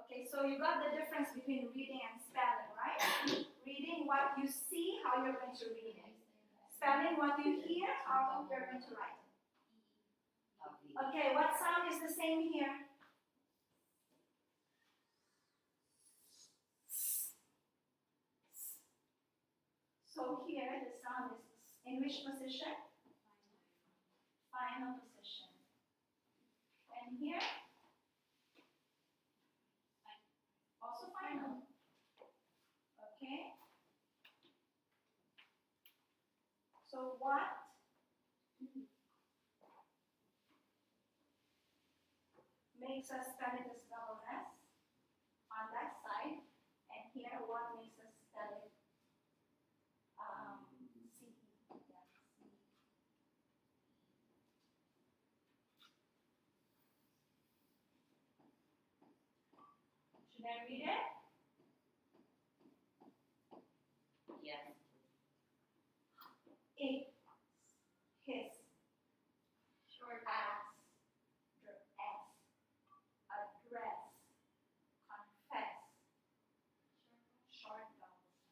Okay, so you got the difference between reading and spelling, right? Reading what you see, how you're going to read it. Spelling what you hear, how you're going to write it. Okay, what sound is the same here? So here the sound is in which position? Final position. And here? Also final. Okay? So what makes us spell it as double S on that side? And here, what makes us spell it C-E? Yeah, C-E. Should I read it? Yes. It, his, Short. ass, address, confess, short vowel sound.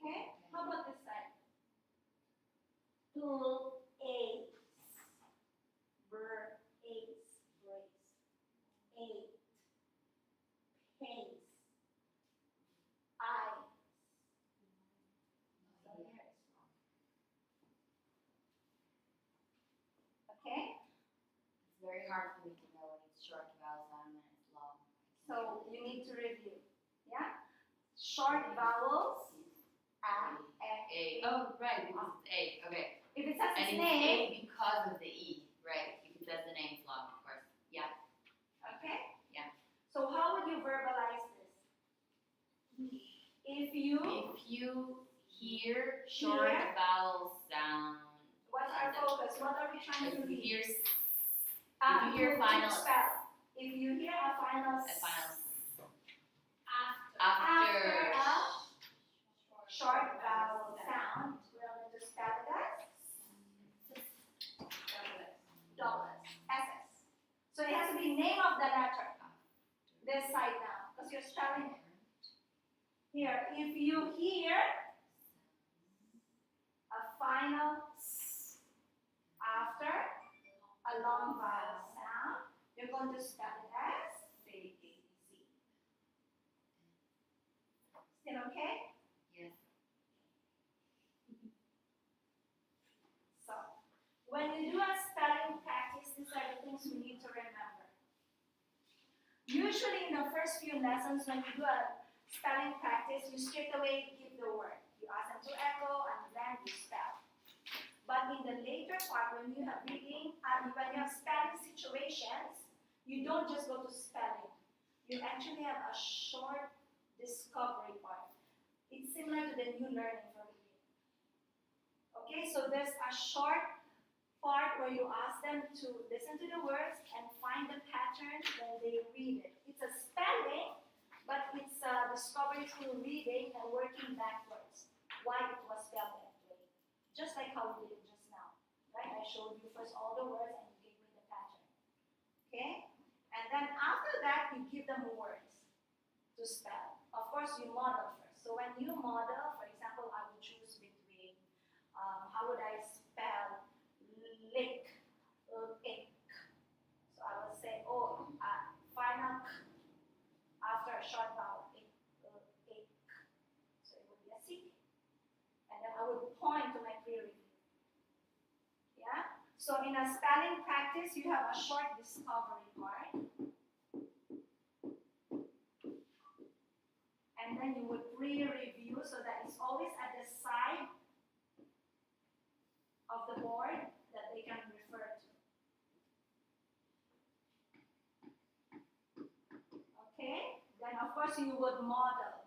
Okay? How about this side? Tool, ace, ace, brace, eight, pace, eyes. So here is wrong. Okay? It's very hard for me to know when it's short vowel sound and when it's long. So you need to review. Yeah? Short vowels, A. Oh, right, because it's A. Okay. If it says And its it's name, A because of the E, right? If it says the name, it's long, of course. Yeah. okay? Yeah. So how would you verbalize this? If you, hear short Hear. vowel sound, what's our focus? What are we trying to if you read? hear You hear final- spell. If you hear a final a final after after a short vowel sound, we're going to spell it as double S, SS. So it has to be name of the letter. This side now, because you're spelling it. Here, if you hear a final S after a long vowel sound, you're going to spell it as C-A-Z. Still okay? Yes. So, when you do a spelling practice, these are the things we need to remember. Usually in the first few lessons, when you do a spelling practice, you straight away give the word. You ask them to echo and then you spell. But in the later part, when you have reading, when you have spelling situations, you don't just go to spelling. You actually have a short discovery part. It's similar to the new learning for reading. Okay, so there's a short part where you ask them to listen to the words and find the pattern when they read it. It's a spelling, but it's a discovery through reading and working backwards. Why it was spelled that way. Just like how we did it just now. Right? I showed you first all the words and you gave me the pattern. Okay? And then after that, you give them words to spell. Of course, you model first. So when you model, for example, I would choose between, how would I spell lick, ick. So I would say, final k after a short vowel, ick. So it would be a C. And then I would point to my pre-review. Yeah? So in a spelling practice, you have a short discovery part. And then you would pre-review so that it's always at the side of the board that they can refer to. Okay? Then of course you would model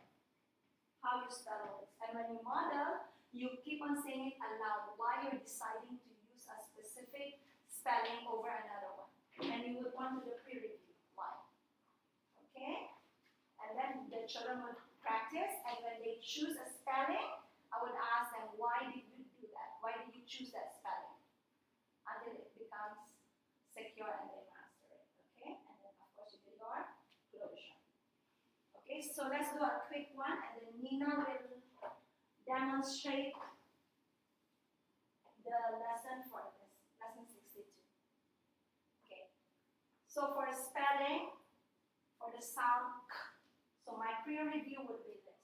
how you spell it. And when you model, you keep on saying it aloud why you're deciding to use a specific spelling over another one. And you would want to do pre-review. Why? Okay? And then the children would practice, and when they choose a spelling, I would ask them, why did you do that? Why did you choose that spelling? Until it becomes secure and they master it. Okay, and then of course you do your closure. Okay, so let's do a quick one, and then Nina will demonstrate the lesson for this, lesson 62. Okay, so for spelling, for the sound k, so my pre-review would be this.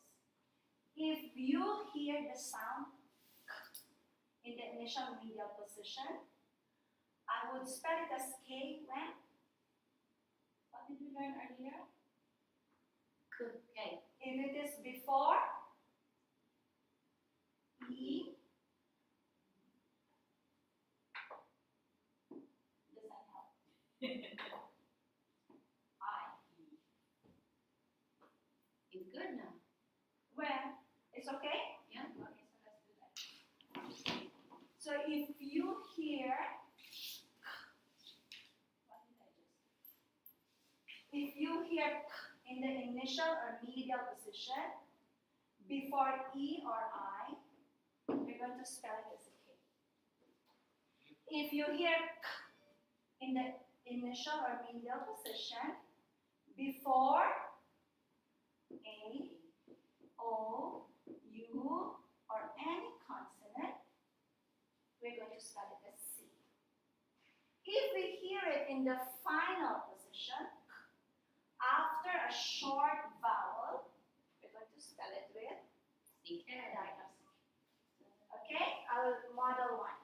If you hear the sound k in the initial medial position, I would spell it as K when? What did we learn earlier? K. If it is before E, doesn't help. I. It's good now. When? It's okay? Yeah. Okay, so let's do that. So if you hear, what did I just? If you hear in the initial or medial position before E or I, we're going to spell it as a K. If you hear in the initial or medial position before A, O, U, or any consonant, we're going to spell it as C. If we hear it in the final position, after a short vowel, we're going to spell it with CK. diagonal. Okay, I'll model one.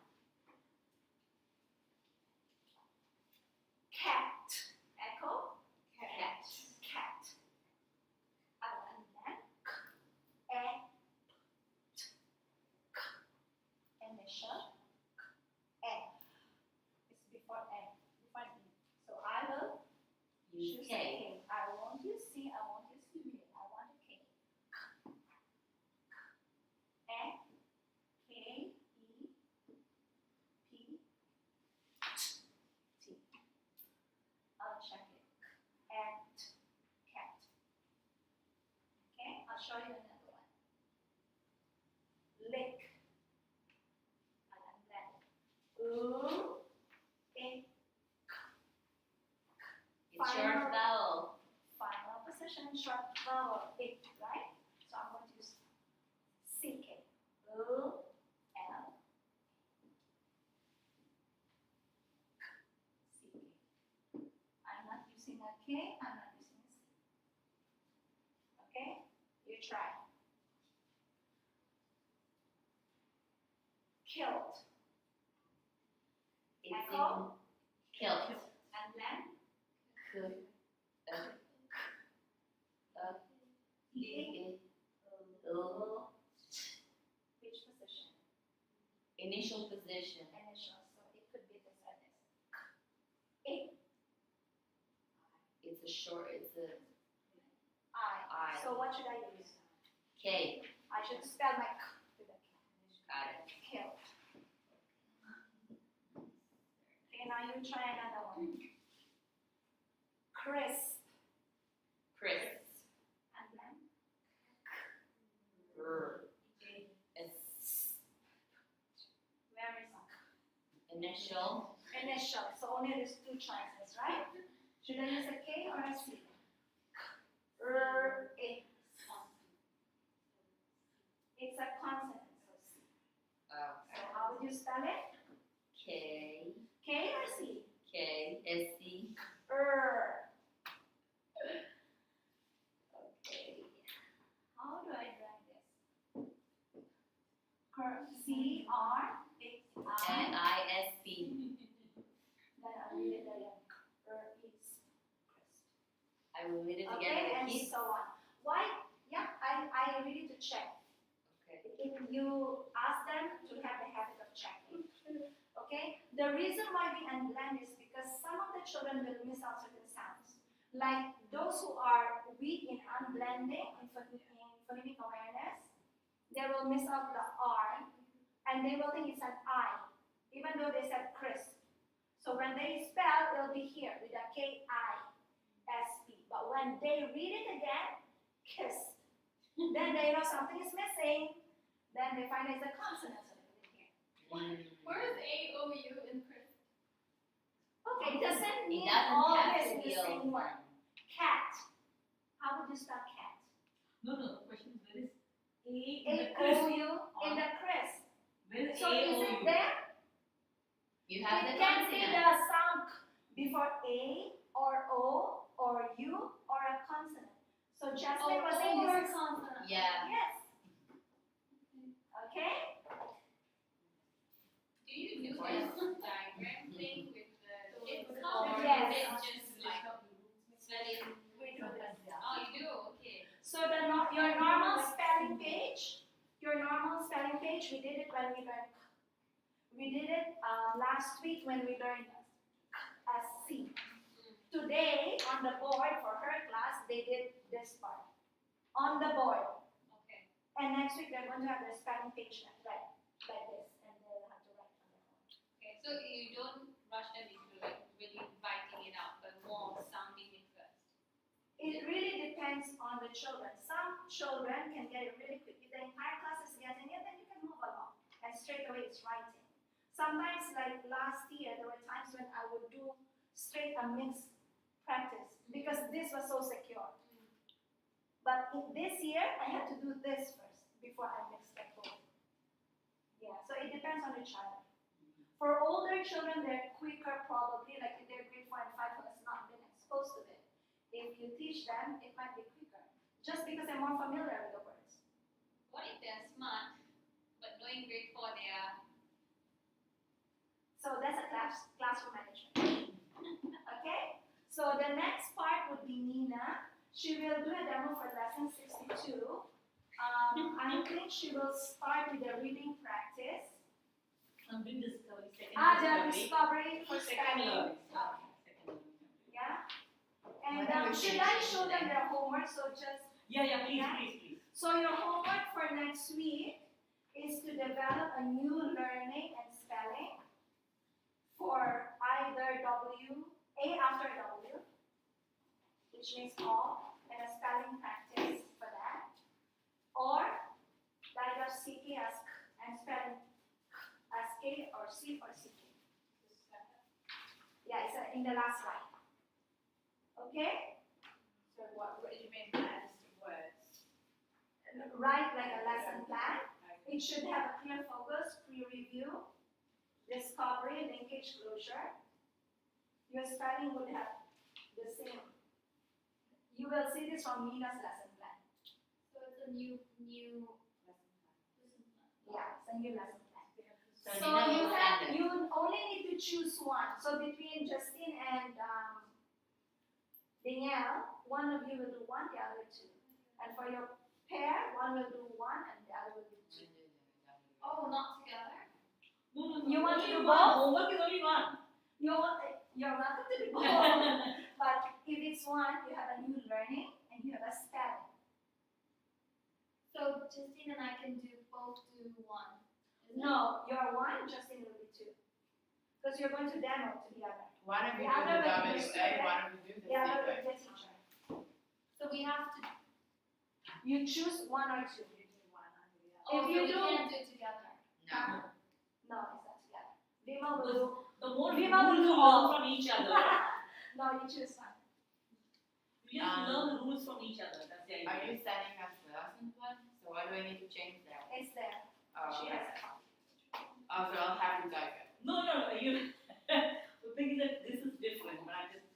Cat. Echo. Cat. Cat. And then k, e, t, k. Initial. K, e. It's before e, before e. So I will choose a UK. K. I won't use C. I won't use K. I want a K. E, K, E, P, T. I'll check it. Cat, cat. Okay, I'll show you another one. Lick. I'll unblend it. Ooh, ick. It's short vowel. Final position, short vowel, ick, right? So I'm going to use CK. Ooh, L. CK. I'm not using a K, I'm not using a C. Okay? You try. Killed. It's Echo. in kilt. And then which position? Initial position. Initial. So it could be this or this. Ick. It's a short. It's a I. I. So what should I use? K. I should spell my k with a K. Got it. Killed. Okay, now you try another one. Crisp. Chris. And then It's where is it? initial. Initial. So only there's two choices, right? Should I use a K or a C? A. It's a consonant, so C. So how would you spell it? K. K or C? K. S. C. Okay. How do I write this? C R N. I. I. S. P. Then I'll read it again. Is crisp. I will read it Okay, together and with kids. so on. Why? Yeah, I really need to check. Okay. If you ask them to have the habit of checking. Okay? The reason why we unblend is because some of the children will miss out certain sounds. Like those who are weak in unblending, in phonemic awareness, they will miss out the R and they will think it's an I, even though they said crisp. So when they spell, it'll be here with a K-I-S-P. But when they read it again, kiss. Then they know something is missing. Then they find it's a consonant, so they put it here. Where is A-O-U in Chris? Okay, putting doesn't all have this to in the be same all word. Cat. How would you spell cat? No, the question is where is A in A the O crisp? U in the crisp. Where is So A is O it U? there? You have the It can be consonant. the sound before A or O or U or a consonant. So Jasmine was saying this is consonant. Yeah. yes. Okay? Do you do Yes. this diagram thing with the kids Yes. or Yes. is it just like spelling? We do this. Oh, you do? Okay. So your normal spelling page, we did it when we learned. We did it last week when we learned as C. Today on the board for her class, they did this part on the board. Okay. And next week they're going to have their spelling page like this, and they'll have to write on their own. Okay. So you don't rush them into like really writing it out, but more sounding it first. It really depends on the children. Some children can get it really quick. If the entire class is getting it, then you can move along, and straight away it's writing. Sometimes, like last year, there were times when I would do straight a mixed practice because this was so secure. But in this year, I had to do this first before I mixed the both. Yeah, so it depends on the child. For older children, they're quicker probably, like if they're grade 4 and 5 who has not been exposed to it. If you teach them, it might be quicker, just because they're more familiar with the words. What if they're smart, but knowing grade 4 they are? So that's a classroom management. Okay? So the next part would be Nina. She will do a demo for lesson 62. I think she will start with the reading practice. Something discovery, second The discovery. discovery for Second spelling. learning. Second learning. Yeah? And What are we should I teaching show them today? their homework? So just Yeah, please, Yeah. please. so your homework for next week is to develop a new learning and spelling for either A after W, which means all, and a spelling practice for that, or either CK as K and spelling as K or C for CK. Yeah, it's in the last line. Okay? So what do you mean by words? Write like a lesson plan. It should have a clear focus, pre-review, discovery, linkage, closure. Your spelling would have the same. You will see this from Nina's lesson plan. So it's a new lesson plan. Yeah, it's a new lesson plan. So So Nina you will have, send it. you only need to choose one. So between Justine and Danielle, one of you will do one, the other two. And for your pair, one will do one and the other will do two. Oh, not together? No. You want to Only do one. both? Homework is only one. You're welcome to do both. But if it's one, you have a new learning and you have a spelling. So Justine and I can both do one. isn't it? No, you're one, Justine will be two. Because you're going to demo together. One of you The do other the will be the WA, student, one of you do the The other will CK. be the teacher. So we have to. You choose one or two. Oh, If so you we do- can't do it together. No. No, it's not together. Vima will do. The more We rules will you do learn all. from each other, No, you choose one. you just learn the rules from each other. That's the Are idea. you sending us the lesson plan? So what do I need to change there? It's there. Oh, She okay. has a copy. Oh, so I'll have to type it. No. You. The thing is that this is different, but I'm just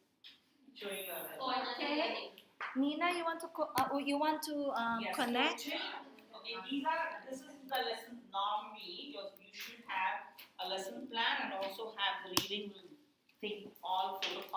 showing you. For another Okay. learning. Nina, you want to Yes, connect? so okay, this is the lesson normally. You should have a lesson plan and also have the reading thing all photocopied